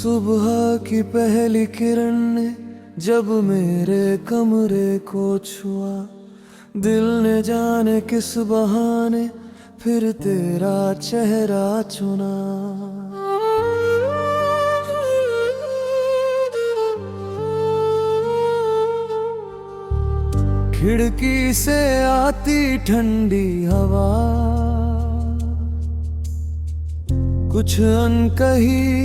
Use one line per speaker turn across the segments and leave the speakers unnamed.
सुबह की पहली किरण ने जब मेरे कमरे को छुआ, दिल ने जाने किस बहाने फिर तेरा चेहरा चुना। खिड़की से आती ठंडी हवा, कुछ अनकही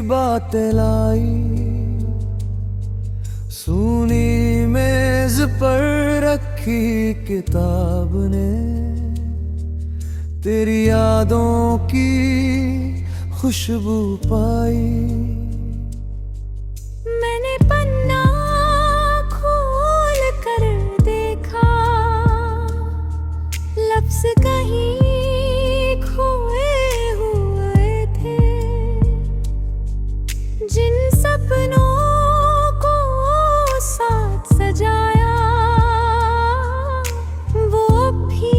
बातें लाई। सूनी मेज पर रखी किताब ने तेरी यादों की खुशबू पाई।
मैंने पन्ना खोल कर देखा, लफ्ज कहीं खोए हुए थे। जिन सपनों को साथ सजाया, वो अब भी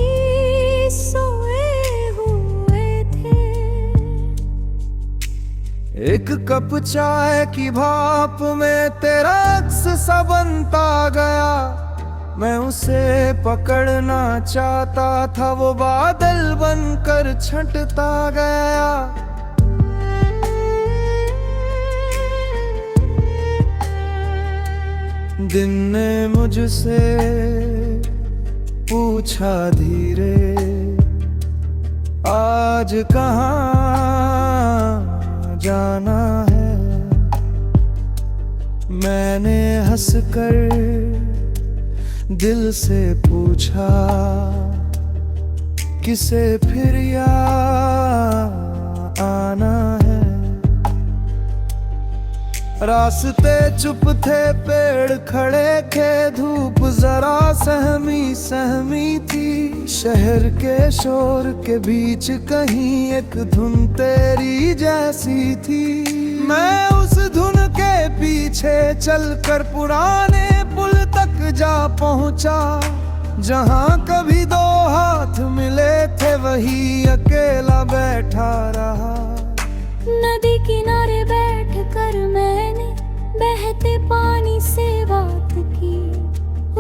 सोए हुए थे।
एक कप चाय की भाप में तेरा अक्स सा बनता गया। मैं उसे पकड़ना चाहता था, वो बादल बनकर छंटता गया। दिन ने मुझसे पूछा धीरे, आज कहाँ जाना है। मैंने हंसकर दिल से पूछा, किसे फिर याद आना है। रास्ते चुप थे, पेड़ खड़े थे, धूप जरा सहमी सहमी थी। शहर के शोर के बीच कहीं एक धुन तेरी जैसी थी। मैं उस धुन के पीछे चलकर पुराने पुल तक जा पहुंचा। जहां कभी दो हाथ मिले थे, वही अकेला बैठा रहा।
नदी किनारे बैठकर मैंने बहते पानी से बात की।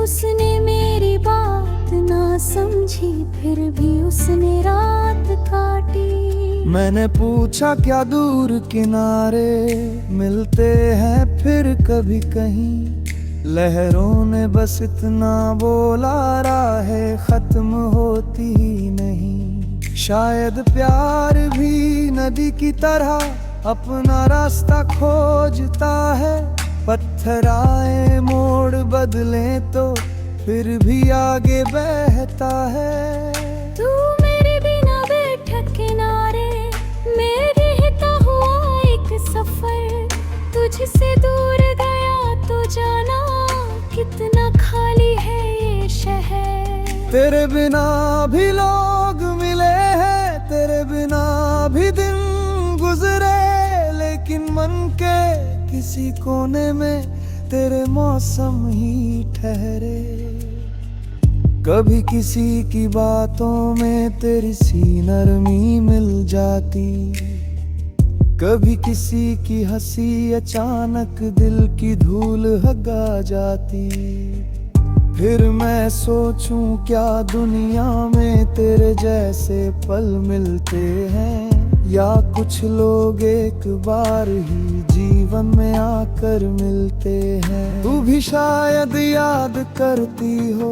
उसने मेरी बात ना समझी, फिर भी उसने रात काटी।
मैंने पूछा, क्या दूर किनारे मिलते हैं फिर कभी कहीं। लहरों ने बस इतना बोला, राहें खत्म होती ही नहीं। शायद प्यार भी नदी की तरह अपना रास्ता खोजता है। पत्थर आए मोड़ बदले तो फिर भी आगे बहता है।
तू मेरे बिना बैठा किनारे, मेरे रहता हुआ एक सफर। तुझसे दूर गया तो जाना कितना खाली है ये शहर।
तेरे बिना भी लोग मिले हैं, तेरे बिना भी दिन गुजरे, लेकिन मन के किसी कोने में तेरे मौसम ही ठहरे। कभी किसी की बातों में तेरी सी नरमी मिल जाती, कभी किसी की हंसी अचानक दिल की धूल हगा जाती। फिर मैं सोचूं, क्या दुनिया में तेरे जैसे पल मिलते हैं, या कुछ लोग एक बार ही जीवन में आकर मिलते हैं। तू भी शायद याद करती हो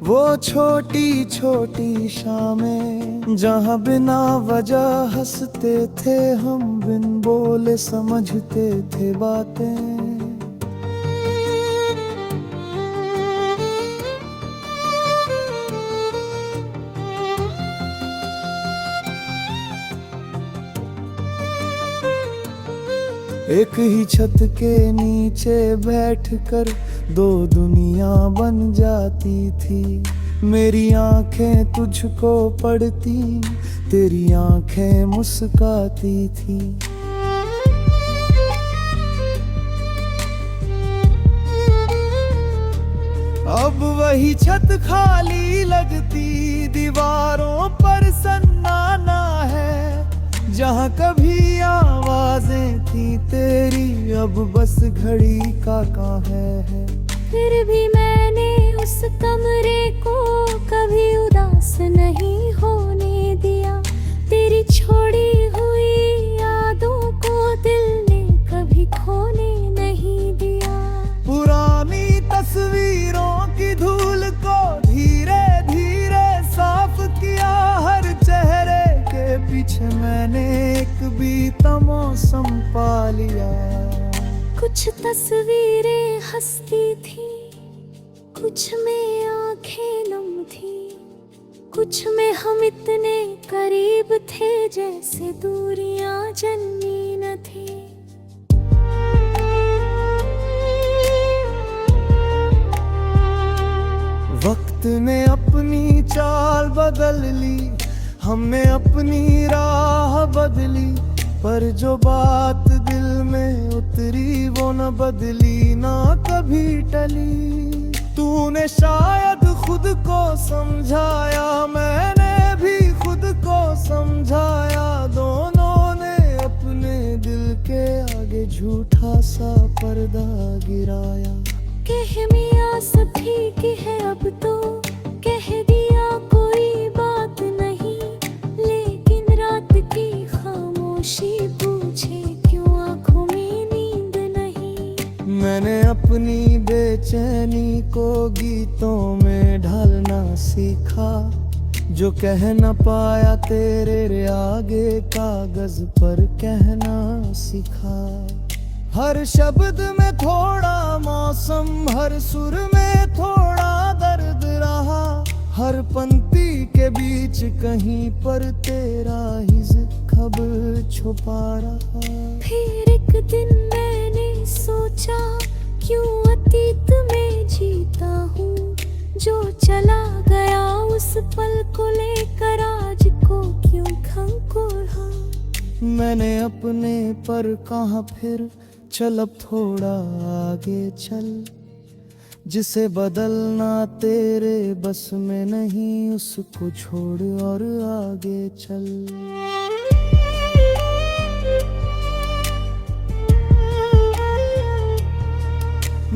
वो छोटी छोटी शामें, जहाँ बिना वजह हंसते थे हम, बिन बोले समझते थे बातें। एक ही छत के नीचे बैठकर दो दुनिया बन जाती थी। मेरी आंखें तुझको पढ़ती, तेरी आंखें मुस्काती थी। अब वही छत खाली लगती, दीवारों पर सन्नाटा है। जहाँ कभी आवाजें थी तेरी, अब बस घड़ी का कहाँ है।
फिर भी मैंने उस कमरे को कभी उदास नहीं होने दिया। तेरी छोड़ी हुई यादों को दिल ने कभी खोने नहीं दिया।
पुरानी तस्वीरों की धूल को धीरे धीरे साफ किया। हर चेहरे के पीछे मैंने एक बीता मौसम पा लिया।
कुछ तस्वीरें हंसती थी, कुछ में आंखें नम थी, कुछ में हम इतने करीब थे जैसे दूरियां जन्मी न थी।
वक्त ने अपनी चाल बदल ली, हमने अपनी राह बदली, पर जो बात दिल में उतरी वो न बदली ना कभी टली। तूने शायद खुद को समझाया, मैंने भी खुद को समझाया। दोनों ने अपने दिल के आगे झूठा सा पर्दा गिराया।
कह मियां सब ठीक है अब तो, कह दिया कोई बात नहीं, लेकिन रात की खामोशी पूछे क्यों आंखों में नींद नहीं।
मैंने अपनी बेचैनी को गीतों में ढालना सीखा, जो कह न पाया तेरे आगे कागज पर कहना सीखा। हर शब्द में थोड़ा मौसम, हर सुर में थोड़ा दर्द रहा। हर पंक्ति के बीच कहीं पर तेरा ही खबर छुपा रहा।
फिर एक दिन मैंने सोचा क्यों अतीत में जीता हूँ, जो चला गया उस पल को लेकर आज को क्यों खंकोरा।
मैंने अपने पर कहा फिर चल अब थोड़ा आगे चल, जिसे बदलना तेरे बस में नहीं उसको छोड़ और आगे चल।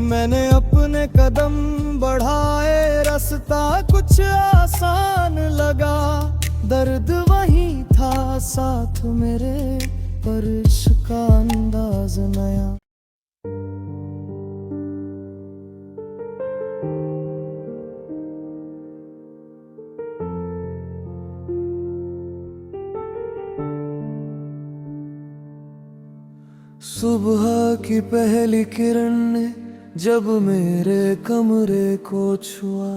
मैंने अपने कदम बढ़ाए, रास्ता कुछ आसान लगा। दर्द वही था साथ मेरे, पर इसका अंदाज नया। सुबह की पहली किरण ने जब मेरे कमरे को छुआ,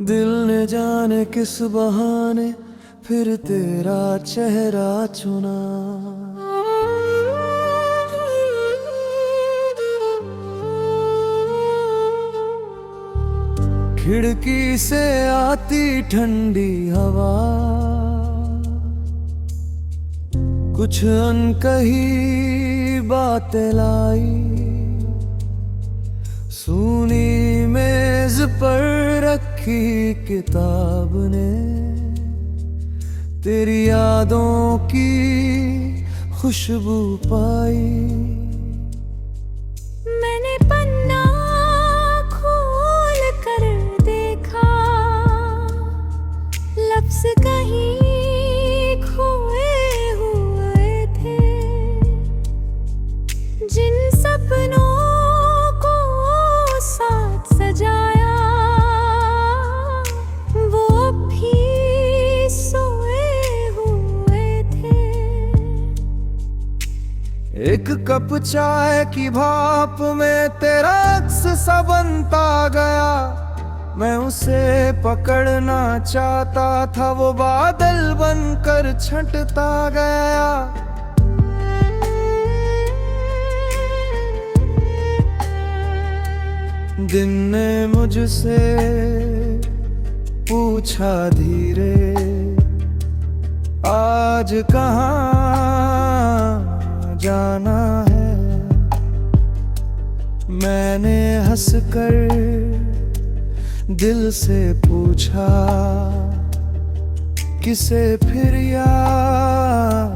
दिल ने जाने किस बहाने फिर तेरा चेहरा चुना। खिड़की से आती ठंडी हवा, कुछ अनकही बातें लाई। सूनी मेज पर रखी किताब ने तेरी यादों की खुशबू पाई।
मैंने पन्ना खोल कर देखा, लफ्ज कहीं खोए हुए थे, जिन सपनों को साथ सजाया वो अब भी सोए हुए थे।
एक कप चाय की भाप में तेरा अक्स सा बनता गया। मैं उसे पकड़ना चाहता था, वो बादल बनकर छंटता गया। दिन ने मुझसे पूछा धीरे, आज कहाँ जाना है। मैंने हंसकर दिल से पूछा, किसे फिर याद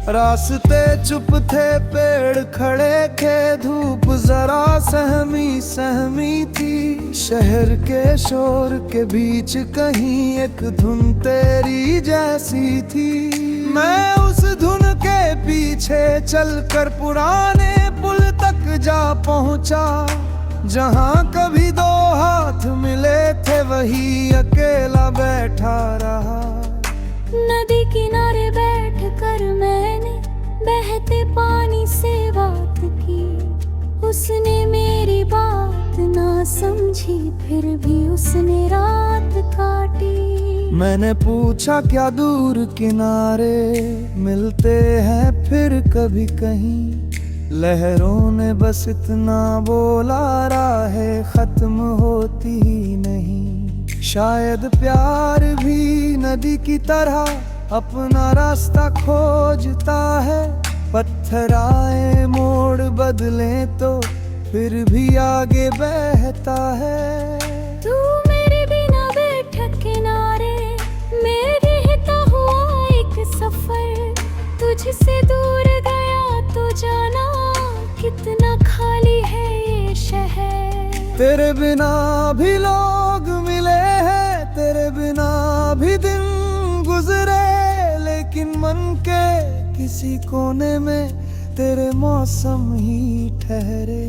रास्ते चुप थे, पेड़ खड़े थे, धूप जरा सहमी सहमी थी। शहर के शोर के बीच कहीं एक धुन तेरी जैसी थी। मैं उस धुन के पीछे चलकर पुराने पुल तक जा पहुंचा, जहां कभी दो हाथ मिले थे वही अकेला बैठा रहा।
नदी किनारे बैठकर मैंने बहते पानी से बात की। उसने मेरी बात ना समझी, फिर भी उसने रात काटी।
मैंने पूछा क्या दूर किनारे मिलते हैं फिर कभी कहीं। लहरों ने बस इतना बोला, राहें खत्म होती ही नहीं। शायद प्यार भी नदी की तरह अपना रास्ता खोजता है। पत्थर आए मोड़ बदले तो फिर भी आगे बहता है।
तू मेरे बिना बैठा किनारे, मेरे रहता हुआ एक सफर। तुझसे दूर गया तो जाना कितना खाली है ये शहर।
तेरे बिना भी लोग मिले हैं, तेरे बिना भी दिन गुजरे, लेकिन मन के किसी कोने में तेरे मौसम ही ठहरे।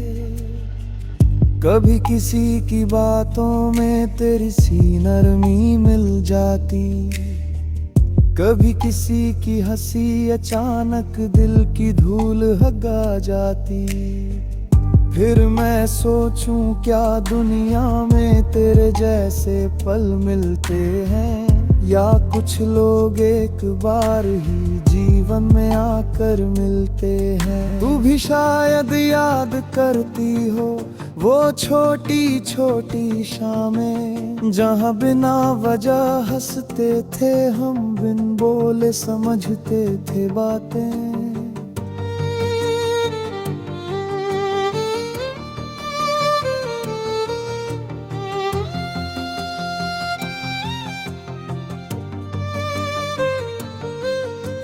कभी किसी की बातों में तेरी सी नरमी मिल जाती, कभी किसी की हंसी अचानक दिल की धूल हगा जाती। फिर मैं सोचूं क्या दुनिया में तेरे जैसे पल मिलते हैं, या कुछ लोग एक बार ही जीवन में आकर मिलते हैं। तू भी शायद याद करती हो वो छोटी छोटी शामें, जहाँ बिना वजह हंसते थे हम, बिन बोले समझते थे बातें।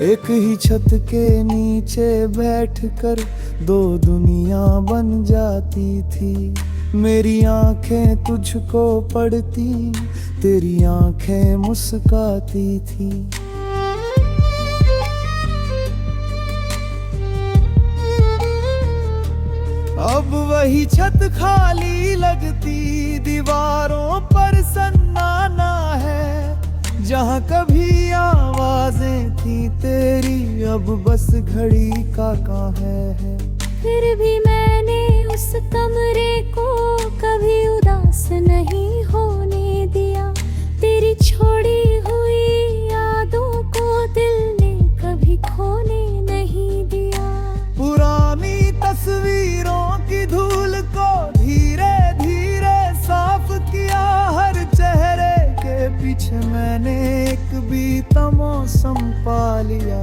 एक ही छत के नीचे बैठकर दो दुनिया बन जाती थी। मेरी आंखें तुझको पढ़ती, तेरी आंखें मुस्काती थी। अब वही छत खाली लगती, दीवारों पर सन्नाटा है। जहाँ कभी आवाजें थी तेरी, अब बस घड़ी का कहाँ है।
फिर भी मैंने उस कमरे को कभी उदास नहीं होने दिया। तेरी छोड़ी हुई यादों को दिल ने कभी खोने नहीं दिया।
पुरानी तस्वीरों की धूल को धीरे धीरे साफ किया। हर चेहरे के पीछे मैंने एक बीता मौसम पा लिया।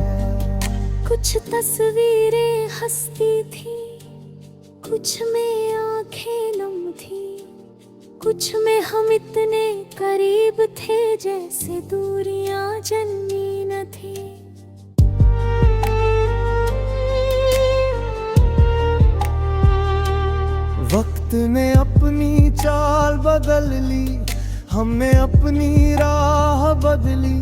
कुछ तस्वीरें हंसती थी, कुछ में आंखें नम थी, कुछ में हम इतने करीब थे जैसे दूरियां जन्मी न थी।
वक्त ने अपनी चाल बदल ली, हमने अपनी राह बदली,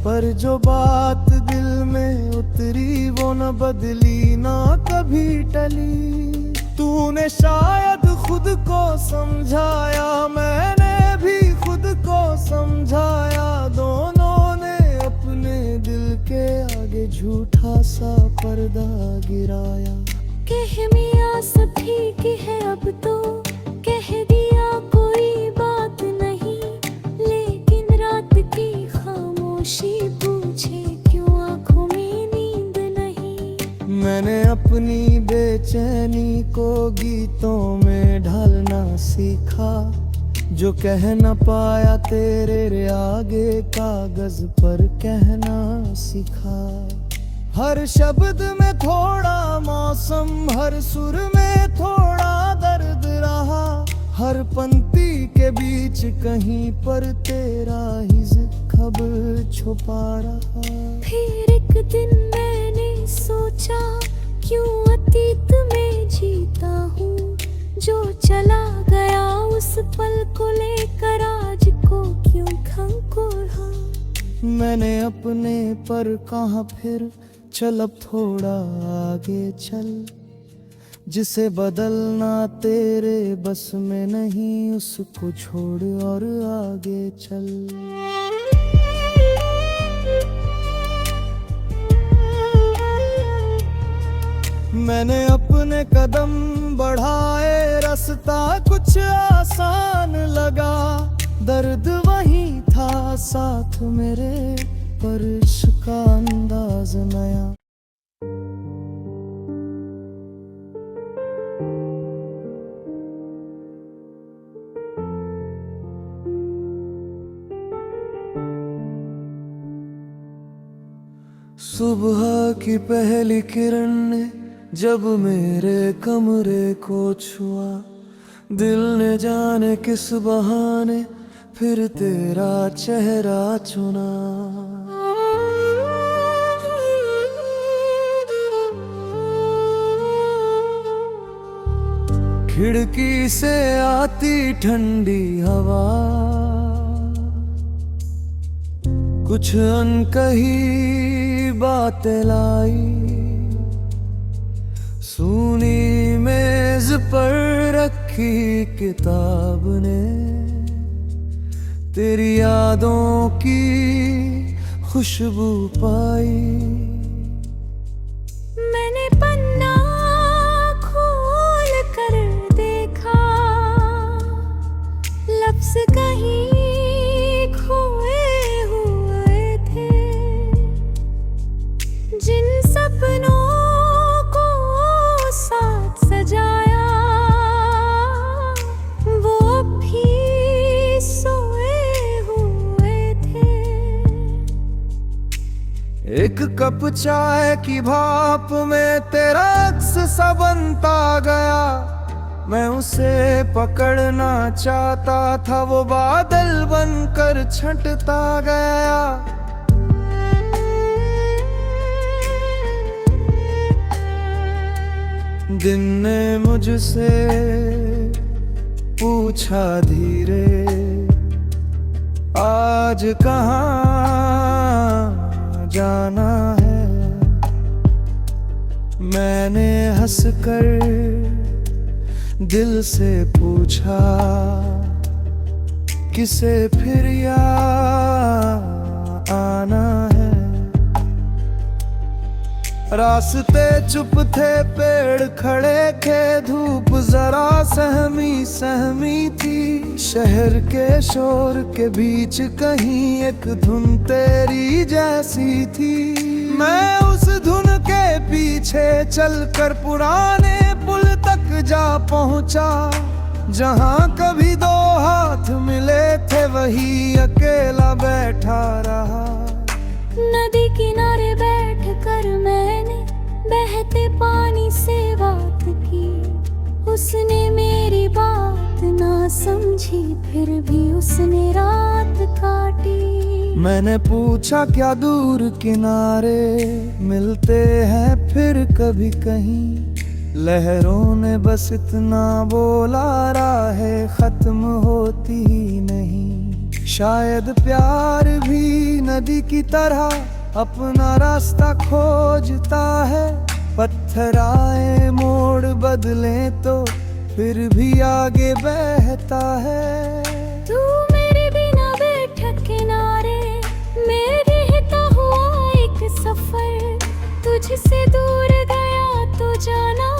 पर जो बात दिल में उतरी वो न बदली ना कभी टली। तूने शायद खुद को समझाया, मैंने भी खुद को समझाया। दोनों ने अपने दिल के आगे झूठा सा पर्दा गिराया।
कह मियां सब ठीक है अब तो, कह दिया कोई बात नहीं, लेकिन रात की खामोशी पूछे क्यों आंखों में नींद नहीं।
मैंने अपनी बेचैनी को गीतों में ढालना सीखा, जो कह न पाया तेरे आगे कागज पर कहना सीखा। हर शब्द में थोड़ा मौसम, हर सुर में थोड़ा दर्द रहा। हर पंक्ति के बीच कहीं पर तेरा ही खबर छुपा रहा।
फिर एक दिन मैंने
मैंने अपने पर कहा फिर चल अब थोड़ा आगे चल, जिसे बदलना तेरे बस में नहीं उसको छोड़ और आगे चल। मैंने अपने कदम बढ़ाए, रास्ता कुछ आसान लगा, दर्द वही था साथ मेरे, पर इसका अंदाज नया। सुबह की पहली किरण ने जब मेरे कमरे को छुआ, दिल ने जाने किस बहाने फिर तेरा चेहरा चुना। खिड़की से आती ठंडी हवा, कुछ अनकही बातें लाई, सूनी मेज पर रखी किताब ने तेरी यादों की खुशबू पाई।
मैंने पन्ना खोल कर देखा, लफ्ज कहीं खोए हुए थे, जिन सपनों को साथ सजाया वो अब भी सोए हुए थे।
एक कप चाय की भाप में तेरा अक्स सा बनता गया, मैं उसे पकड़ना चाहता था, वो बादल बनकर छंटता गया। दिन ने मुझसे पूछा धीरे, आज कहाँ जाना है। मैंने हंसकर दिल से पूछा, किसे फिर यहाँ आना है। रास्ते चुप थे, पेड़ खड़े थे, धूप जरा सहमी सहमी थी, शहर के शोर के बीच कहीं एक धुन तेरी जैसी थी। मैं उस धुन के पीछे चलकर पुराने पुल तक जा पहुंचा, जहां कभी दो हाथ मिले थे वही अकेला बैठा रहा।
नदी किनारे बैठकर मैंने बहते पानी से बात की, उसने मेरी बात ना समझी फिर भी उसने रात काटी।
मैंने पूछा क्या दूर किनारे मिलते हैं फिर कभी कहीं, लहरों ने बस इतना बोला, राहें खत्म होती ही नहीं। शायद प्यार भी नदी की तरह अपना रास्ता खोजता है, पत्थर आए मोड़ बदले तो फिर भी आगे बहता है।
तू मेरे बिना बैठा किनारे, मेरे रहता हुआ एक सफर, तुझसे दूर गया तो जाना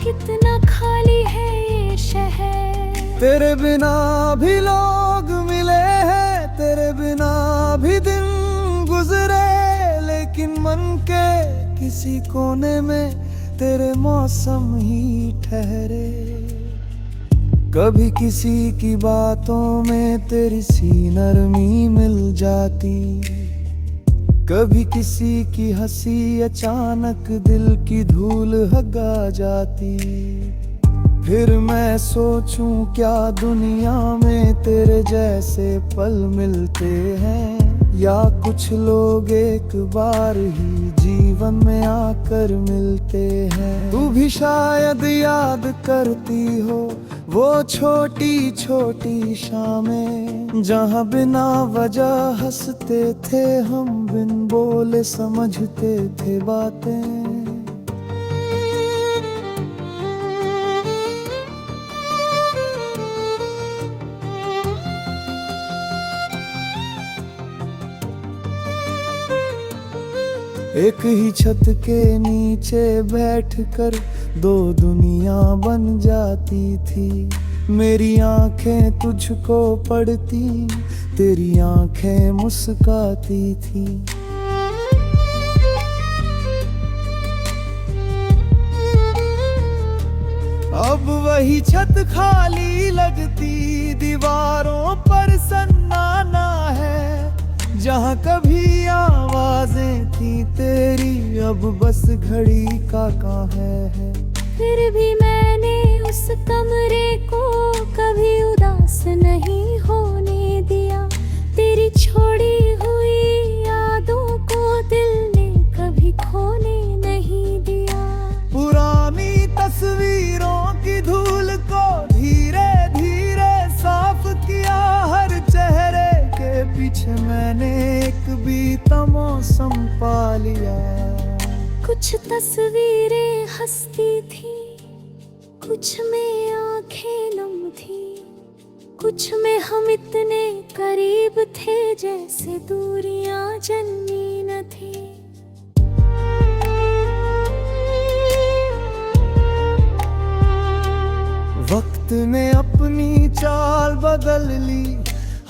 कितना खाली है ये शहर।
तेरे बिना भी लोग मिले हैं, तेरे बिना भी दिन गुजरे, लेकिन मन के किसी कोने में तेरे मौसम ही ठहरे। कभी किसी की बातों में तेरी सी नरमी मिल जाती, कभी किसी की हंसी अचानक दिल की धूल हगा जाती। फिर मैं सोचूं क्या दुनिया में तेरे जैसे पल मिलते हैं, या कुछ लोग एक बार ही जीवन जीवन में आकर मिलते हैं। तू भी शायद याद करती हो वो छोटी छोटी शामें, जहाँ बिना वजह हंसते थे हम, बिन बोले समझते थे बातें। एक ही छत के नीचे बैठकर दो दुनिया बन जाती थी। मेरी आंखें तुझको पढ़ती, तेरी आंखें मुस्काती थी। अब वही छत खाली लगती, दीवारों पर सन्नाटा है। जहाँ कभी आवाजें थी तेरी, अब बस घड़ी का कहाँ है।
फिर भी मैंने उस कमरे को कभी उदास नहीं होने दिया। तेरी छोड़ी हुई यादों को दिल ने कभी खोने नहीं दिया।
पुरानी तस्वीरों की धूल को धीरे धीरे साफ किया। हर चेहरे के पीछे मैंने एक बीता मौसम पा लिया।
कुछ तस्वीरें हंसती थी, कुछ में आंखें नम थी, कुछ में हम इतने करीब थे जैसे दूरियां जन्मी न थी।
वक्त ने अपनी चाल बदल ली,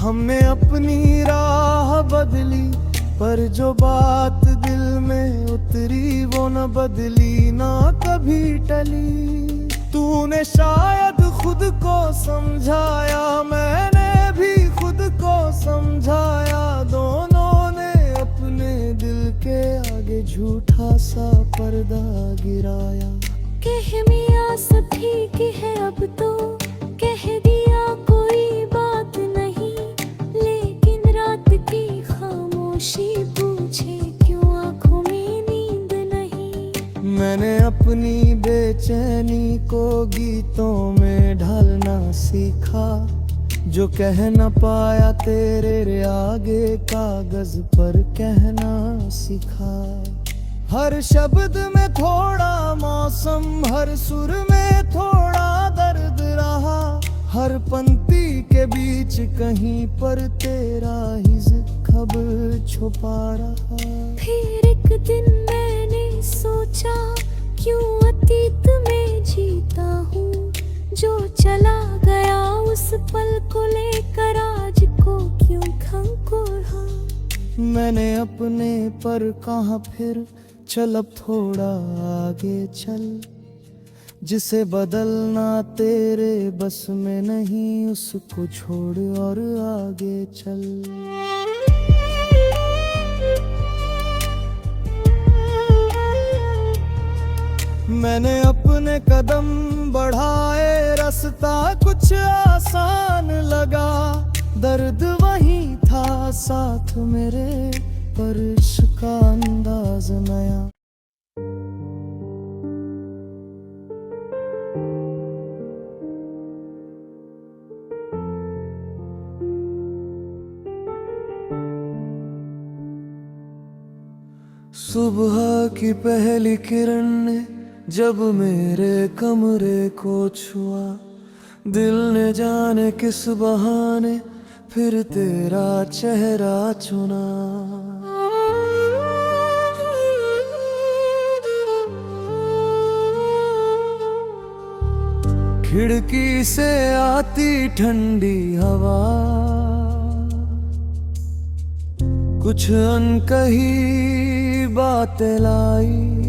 हमने अपनी राह बदली, पर जो बात दिल में उतरी वो न बदली ना कभी टली। तूने शायद खुद को समझाया, मैंने भी खुद को समझाया। दोनों ने अपने दिल के आगे झूठा सा पर्दा गिराया।
कह मियां सब ठीक है अब तो, कह दिया कोई बात नहीं, लेकिन रात की खामोशी पूछे क्यों आंखों में नींद नहीं।
मैंने अपनी बेचैनी को गीतों में ढालना सीखा, जो कह न पाया तेरे आगे कागज पर कहना सीखा। हर शब्द में थोड़ा मौसम, हर सुर में थोड़ा दर्द रहा। हर पंक्ति के बीच कहीं पर तेरा ही खबर छुपा रहा।
फिर एक दिन मैंने सोचा क्यों अतीत में जीता हूँ, जो चला गया उस पल को लेकर आज को क्यों खंको रहा।
मैंने अपने पर कहा फिर चल अब थोड़ा आगे चल, जिसे बदलना तेरे बस में नहीं, उसको छोड़ और आगे चल। मैंने अपने कदम बढ़ाए, रास्ता कुछ आसान लगा। दर्द वही था साथ मेरे, पर इसका अंदाज नया। सुबह की पहली किरण ने जब मेरे कमरे को छुआ, दिल ने जाने किस बहाने फिर तेरा चेहरा चुना। खिड़की से आती ठंडी हवा, कुछ अनकही बातें लाई।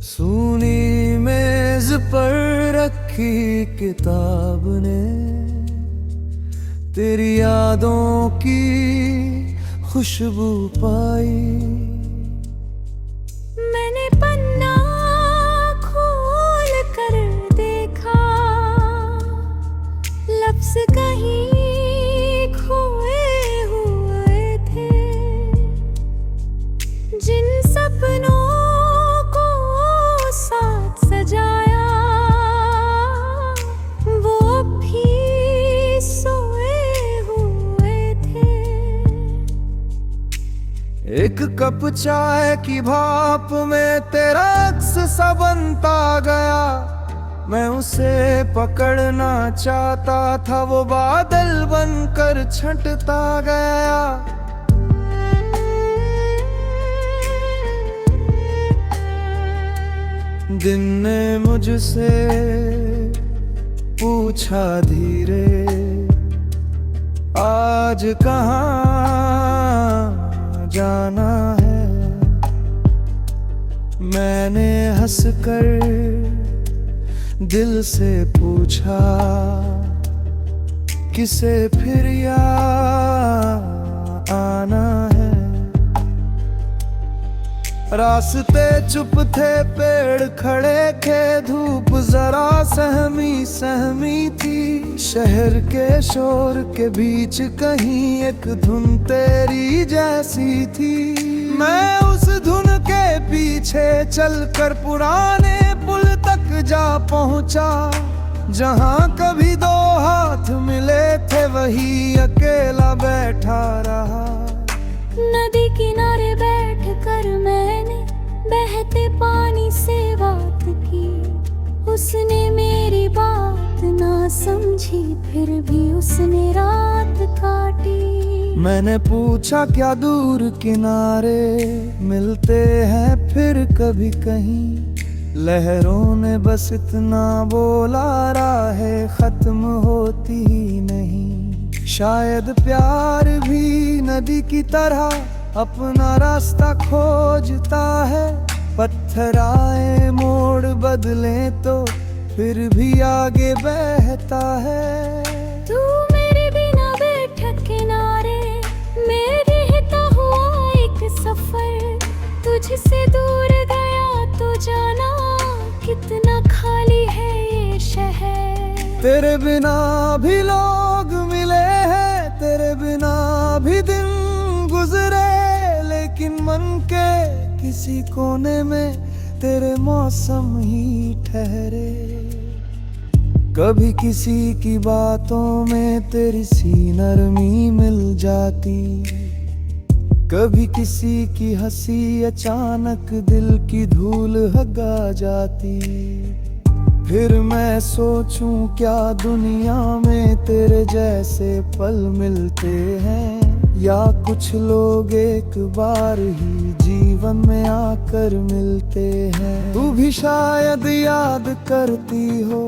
सूनी मेज पर रखी किताब ने तेरी यादों की खुशबू पाई।
मैंने पन्ना खोल कर देखा, लफ्ज कहीं खोए हुए थे, जिनसे
कप चाय की भाप में तेरा अक्स सा बनता गया। मैं उसे पकड़ना चाहता था, वो बादल बनकर छंटता गया। दिन ने मुझसे पूछा धीरे, आज कहाँ जाना है। मैंने हंसकर दिल से पूछा, किसे फिर यहाँ आना है। रास्ते चुप थे, पेड़ खड़े थे, धूप जरा सहमी सहमी थी। शहर के शोर के बीच कहीं एक धुन तेरी जैसी थी। मैं उस धुन के पीछे चलकर पुराने पुल तक जा पहुंचा। जहां कभी दो हाथ मिले थे, वही अकेला बैठा रहा।
नदी किनारे बैठकर मैंने बहते पानी से बात की। उसने मेरी बात ना समझी, फिर भी उसने रात काटी।
मैंने पूछा, क्या दूर किनारे मिलते हैं फिर कभी कहीं। लहरों ने बस इतना बोला, राहें खत्म होती ही नहीं। शायद प्यार भी नदी की तरह अपना रास्ता खोजता है। पत्थर आए मोड़ बदले तो फिर भी आगे बहता है।
तू मेरे बिना बैठा किनारे, मैं रहता हुआ एक सफर। तुझसे दूर गया तो जाना, कितना खाली है ये शहर।
तेरे बिना भी लोग मिले हैं, तेरे बिना भी दिन गुजरे, लेकिन मन के किसी कोने में तेरे मौसम ही ठहरे। कभी किसी की बातों में तेरी सी नरमी मिल जाती, कभी किसी की हंसी अचानक दिल की धूल हगा जाती। फिर मैं सोचूं, क्या दुनिया में तेरे जैसे पल मिलते हैं, या कुछ लोग एक बार ही जीवन में आकर मिलते हैं। तू भी शायद याद करती हो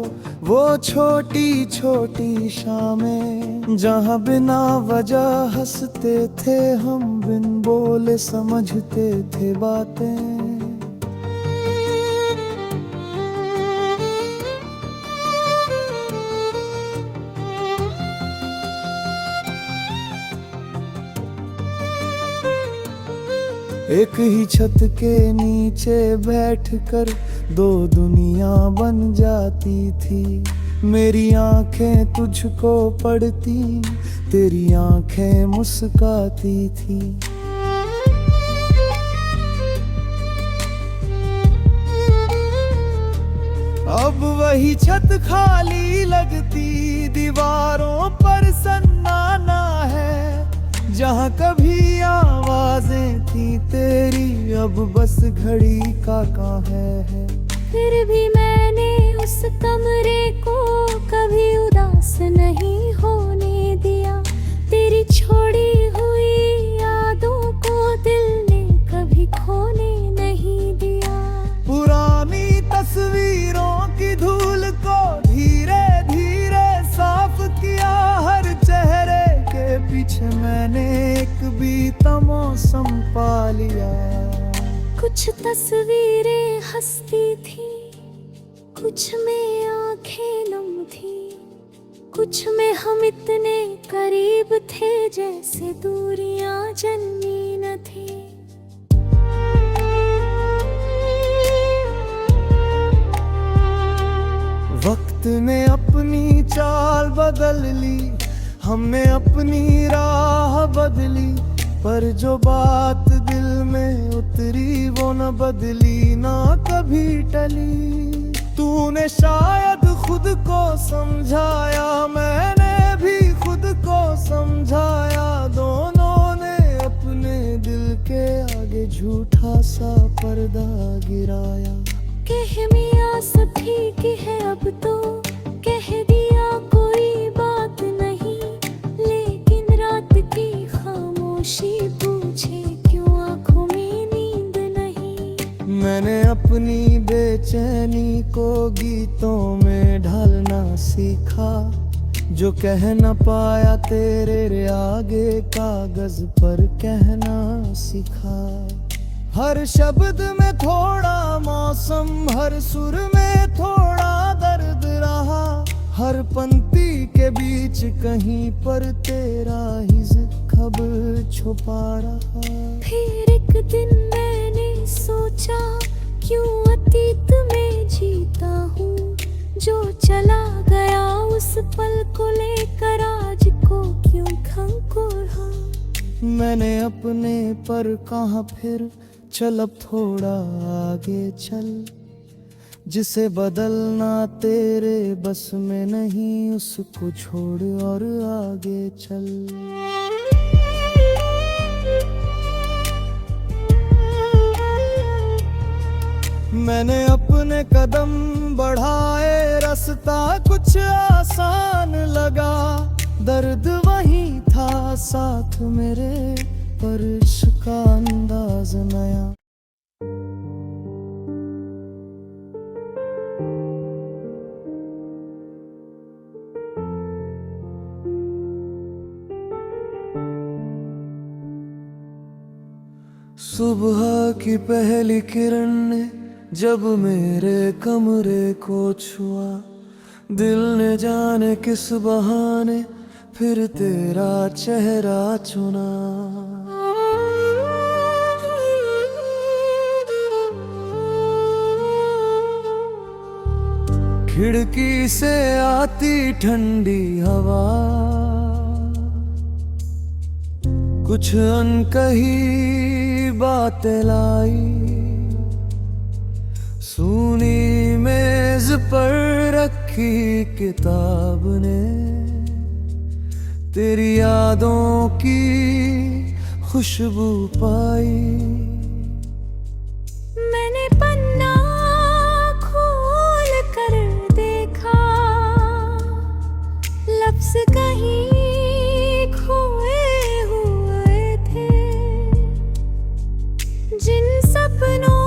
वो छोटी छोटी शामें, जहाँ बिना वजह हंसते थे हम, बिन बोले समझते थे बातें। एक ही छत के नीचे बैठकर दो दुनिया बन जाती थी। मेरी आंखें तुझको पढ़ती, तेरी आंखें मुस्काती थी। अब वही छत खाली लगती, दीवारों पर सन्नाटा है। जहाँ कभी आवाजें थी तेरी, अब बस घड़ी का कहाँ है।
फिर भी मैंने उस कमरे को कभी उदास नहीं होने दिया। तेरी छोड़ी हुई यादों को दिल ने कभी खोने नहीं दिया।
पुरानी तस्वीरों की धूल को धीरे धीरे साफ किया। हर चेहरे के पीछे मैंने एक बीता मौसम पा लिया।
कुछ तस्वीरें हंसती थी, कुछ में आंखें नम थी, कुछ में हम इतने करीब थे जैसे दूरियां जन्मी न थी।
वक्त ने अपनी चाल बदल ली, हमने अपनी राह बदली, पर जो बात दिल में उतरी वो न बदली, ना कभी टली। तूने शायद खुद को समझाया, मैंने भी खुद को समझाया। दोनों ने अपने दिल के आगे झूठा सा पर्दा गिराया।
कह मियां सब ठीक है अब तो, कह दिया कोई बात नहीं, लेकिन रात की खामोशी पूछे क्यों आंखों में नींद नहीं।
मैंने अपनी बेचैनी को गीतों में ढालना सीखा, जो कह न पाया तेरे आगे कागज पर कहना सीखा। हर शब्द में थोड़ा मौसम, हर सुर में थोड़ा दर्द रहा, हर पंक्ति के बीच कहीं पर तेरा ही जिक्र छुपा रहा।
फिर एक दिन मैंने सोचा क्यों अतीत में जीता हूँ, जो चला गया उस पल को लेकर आज को क्यों खंकोरा।
मैंने अपने पर कहा फिर चल अब थोड़ा आगे चल, जिसे बदलना तेरे बस में नहीं उसको छोड़ और आगे चल। मैंने अपने कदम बढ़ाए, रास्ता कुछ आसान लगा, दर्द वही था साथ मेरे, पर इसका अंदाज नया। सुबह की पहली किरण ने जब मेरे कमरे को छुआ, दिल ने जाने किस बहाने फिर तेरा चेहरा चुना। खिड़की से आती ठंडी हवा, कुछ अनकही बातें लाई, सूनी मेज पर रखी किताब ने तेरी यादों की खुशबू पाई।
मैंने पन्ना खोल कर देखा, लफ्ज कहीं खोए हुए थे, जिन सपनों